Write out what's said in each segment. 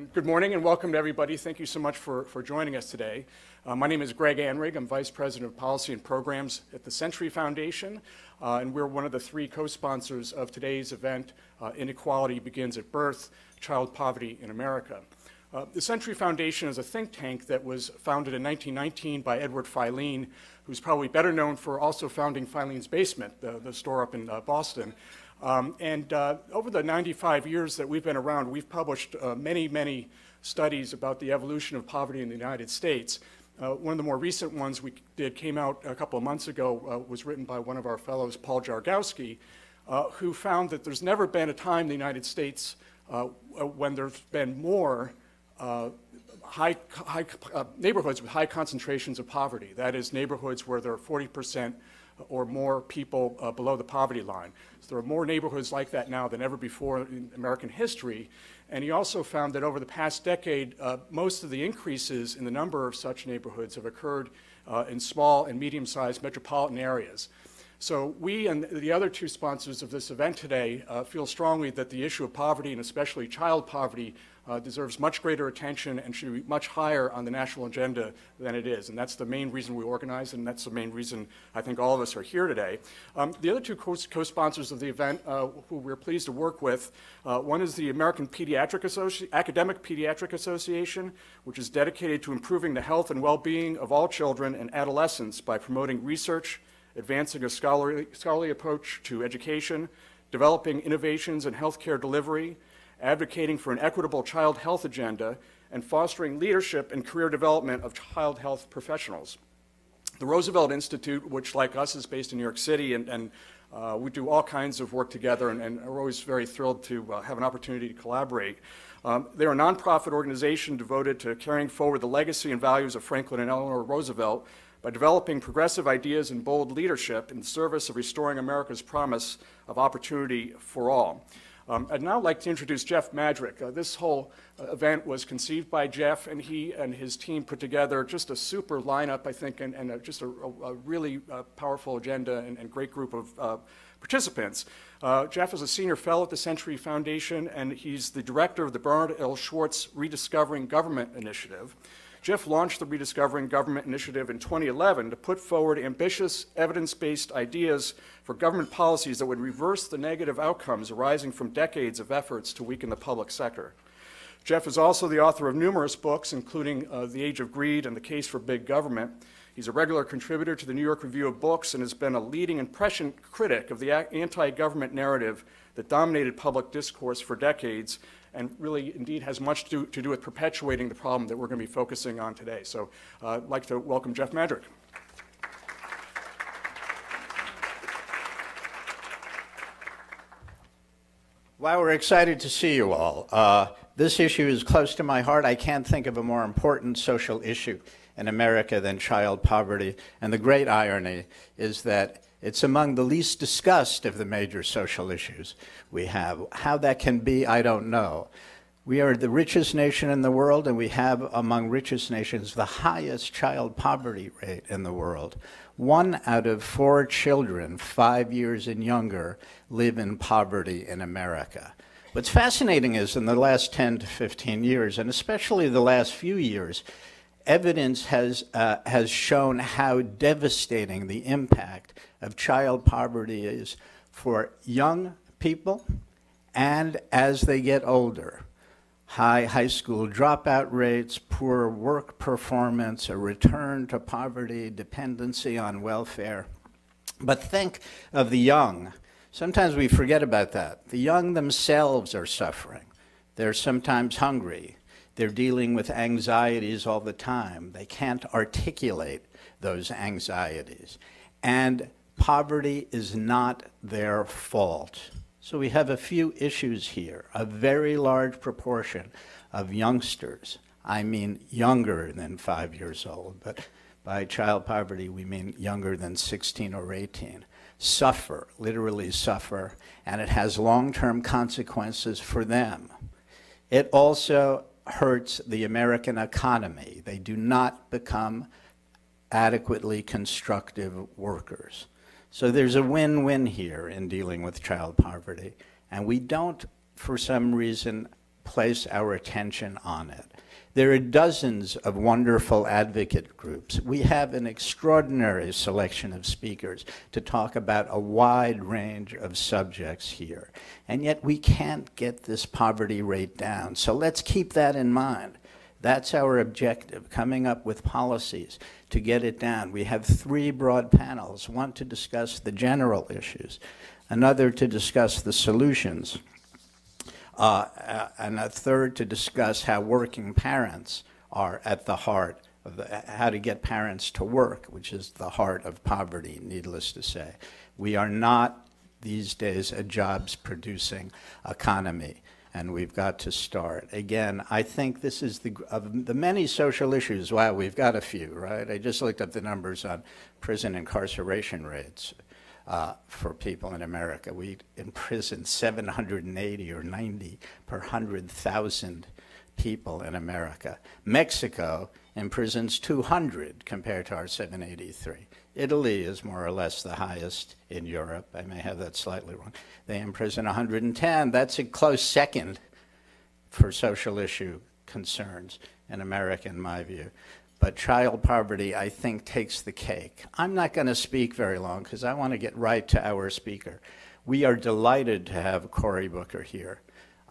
And good morning and welcome to everybody. Thank you so much for joining us today. My name is Greg Anrig. I'm Vice President of Policy and Programs at the Century Foundation, and we're one of the three co-sponsors of today's event, Inequality Begins at Birth, Child Poverty in America. The Century Foundation is a think tank that was founded in 1919 by Edward Filene, who's probably better known for also founding Filene's Basement, the store up in Boston. Over the 95 years that we've been around, we've published many studies about the evolution of poverty in the United States. One of the more recent ones we did came out a couple of months ago, was written by one of our fellows, Paul Jargowski, who found that there's never been a time in the United States when there's been more neighborhoods with high concentrations of poverty. That is, neighborhoods where there are 40% or more people below the poverty line. So there are more neighborhoods like that now than ever before in American history. And he also found that over the past decade, most of the increases in the number of such neighborhoods have occurred in small and medium-sized metropolitan areas. So we and the other two sponsors of this event today feel strongly that the issue of poverty, and especially child poverty, deserves much greater attention and should be much higher on the national agenda than it is. And that's the main reason we organize, and that's the main reason I think all of us are here today. The other two co-sponsors of the event who we're pleased to work with, one is the American Academic Pediatric Association, which is dedicated to improving the health and well-being of all children and adolescents by promoting research, advancing a scholarly approach to education, developing innovations in healthcare delivery, advocating for an equitable child health agenda, and fostering leadership and career development of child health professionals. The Roosevelt Institute, which like us is based in New York City, and we do all kinds of work together and are always very thrilled to have an opportunity to collaborate. They're a nonprofit organization devoted to carrying forward the legacy and values of Franklin and Eleanor Roosevelt by developing progressive ideas and bold leadership in service of restoring America's promise of opportunity for all. I'd now like to introduce Jeff Madrick. This whole event was conceived by Jeff, and he and his team put together just a super lineup, I think, and just a really powerful agenda and great group of participants. Jeff is a senior fellow at the Century Foundation, and he's the director of the Bernard L. Schwartz Rediscovering Government Initiative. Jeff launched the Rediscovering Government Initiative in 2011 to put forward ambitious, evidence-based ideas for government policies that would reverse the negative outcomes arising from decades of efforts to weaken the public sector. Jeff is also the author of numerous books, including The Age of Greed and The Case for Big Government. He's a regular contributor to the New York Review of Books and has been a leading and prescient critic of the anti-government narrative that dominated public discourse for decades, and really indeed has much to do with perpetuating the problem that we're going to be focusing on today. So I'd like to welcome Jeff Madrick. Well, we're excited to see you all. This issue is close to my heart. I can't think of a more important social issue in America than child poverty. And the great irony is that it's among the least discussed of the major social issues we have. How that can be, I don't know. We are the richest nation in the world, and we have among richest nations the highest child poverty rate in the world. 1 out of 4 children 5 years and younger live in poverty in America. What's fascinating is in the last 10 to 15 years, and especially the last few years, evidence has shown how devastating the impact of child poverty is for young people and as they get older. High school dropout rates, poor work performance, a return to poverty, dependency on welfare. But think of the young. Sometimes we forget about that. The young themselves are suffering. They're sometimes hungry. They're dealing with anxieties all the time. They can't articulate those anxieties. And poverty is not their fault. So we have a few issues here. A very large proportion of youngsters, I mean younger than 5 years old, but by child poverty we mean younger than 16 or 18, suffer, literally suffer, and it has long-term consequences for them. It also hurts the American economy. They do not become adequately constructive workers. So there's a win-win here in dealing with child poverty, and we don't, for some reason, place our attention on it. There are dozens of wonderful advocate groups. We have an extraordinary selection of speakers to talk about a wide range of subjects here. And yet we can't get this poverty rate down. So let's keep that in mind. That's our objective, coming up with policies to get it down. We have 3 broad panels, one to discuss the general issues, another to discuss the solutions, and a third to discuss how working parents are at the heart of how to get parents to work, which is the heart of poverty, needless to say. We are not these days a jobs-producing economy, and we've got to start. Again, I think this is of the many social issues. Wow, we've got a few, right? I just looked up the numbers on prison incarceration rates. For people in America. We imprison 780 or 90 per 100,000 people in America. Mexico imprisons 200 compared to our 783. Italy is more or less the highest in Europe. I may have that slightly wrong. They imprison 110. That's a close second for social issue concerns in America, in my view. But child poverty, I think, takes the cake. I'm not going to speak very long because I want to get right to our speaker. We are delighted to have Cory Booker here,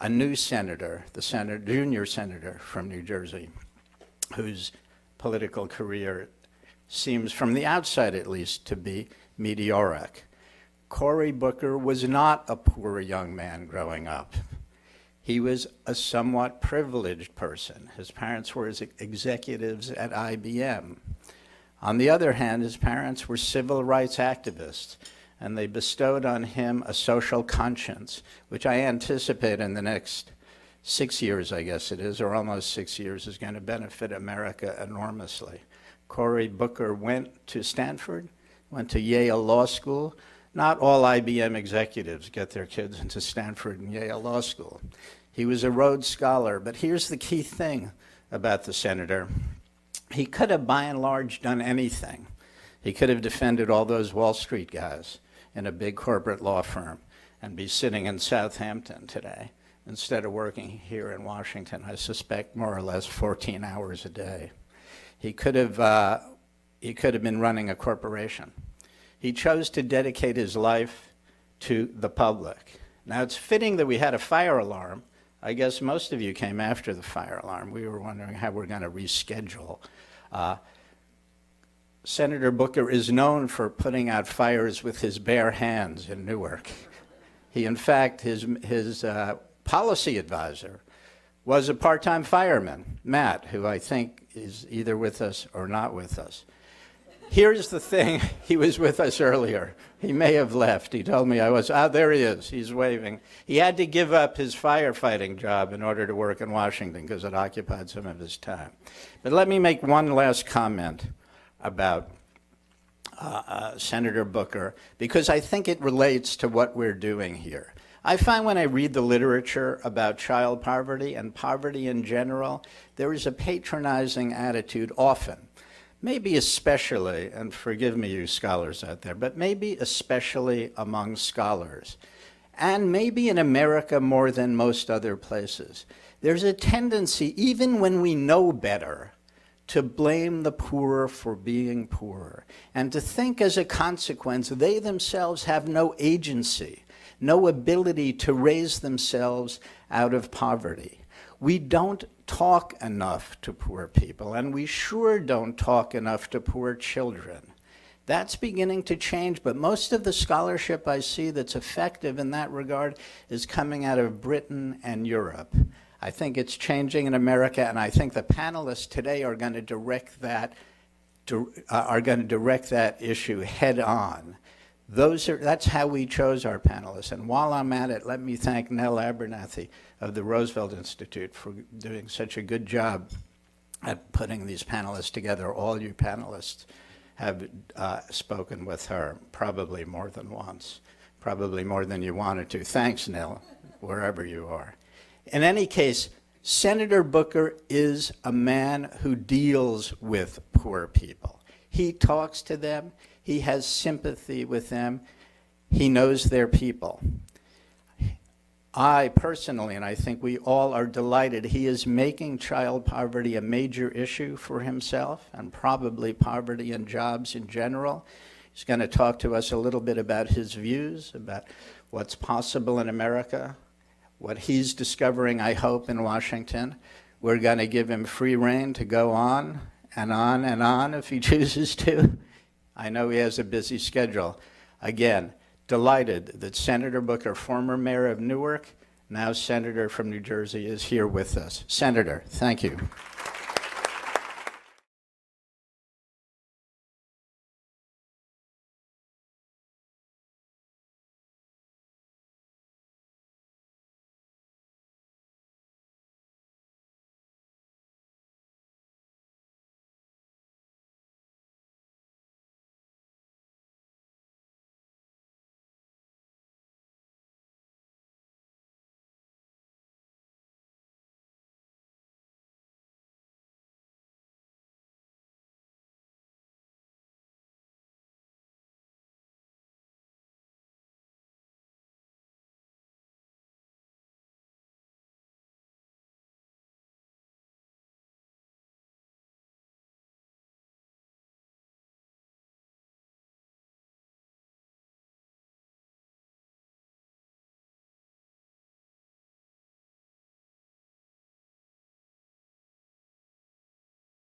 a new senator, the junior senator from New Jersey, whose political career seems, from the outside at least, to be meteoric. Cory Booker was not a poor young man growing up. He was a somewhat privileged person. His parents were executives at IBM. On the other hand, his parents were civil rights activists, and they bestowed on him a social conscience, which I anticipate in the next 6 years, I guess it is, or almost 6 years, is going to benefit America enormously. Cory Booker went to Stanford, went to Yale Law School. Not all IBM executives get their kids into Stanford and Yale Law School. He was a Rhodes Scholar, but here's the key thing about the senator. He could have, by and large, done anything. He could have defended all those Wall Street guys in a big corporate law firm and be sitting in Southampton today instead of working here in Washington, I suspect more or less 14 hours a day. He could have been running a corporation. He chose to dedicate his life to the public. Now, it's fitting that we had a fire alarm. I guess most of you came after the fire alarm. We were wondering how we're going to reschedule. Senator Booker is known for putting out fires with his bare hands in Newark. He, in fact, his policy advisor was a part-time fireman, Matt, who I think is either with us or not with us. Here's the thing, he was with us earlier. He may have left. He told me I was, there he is, he's waving. He had to give up his firefighting job in order to work in Washington because it occupied some of his time. But let me make one last comment about Senator Booker, because I think it relates to what we're doing here. I find when I read the literature about child poverty and poverty in general, there is a patronizing attitude often. Maybe especially, and forgive me you scholars out there, but maybe especially among scholars, and maybe in America more than most other places. There's a tendency, even when we know better, to blame the poor for being poor, and to think as a consequence they themselves have no agency, no ability to raise themselves out of poverty. We don't talk enough to poor people, and we sure don't talk enough to poor children. That's beginning to change, but most of the scholarship I see that's effective in that regard is coming out of Britain and Europe. I think it's changing in America, and I think the panelists today are going to direct that issue head on. That's how we chose our panelists. And while I'm at it, let me thank Nell Abernathy of the Roosevelt Institute for doing such a good job at putting these panelists together. All you panelists have spoken with her, probably more than once, probably more than you wanted to. Thanks, Nell, wherever you are. In any case, Senator Booker is a man who deals with poor people. He talks to them. He has sympathy with them. He knows their people. I personally, and I think we all are delighted, he is making child poverty a major issue for himself and probably poverty and jobs in general. He's going to talk to us a little bit about his views, about what's possible in America, what he's discovering, I hope, in Washington. We're going to give him free rein to go on and on and on if he chooses to. I know he has a busy schedule. Again, delighted that Senator Booker, former mayor of Newark, now senator from New Jersey, is here with us. Senator, thank you.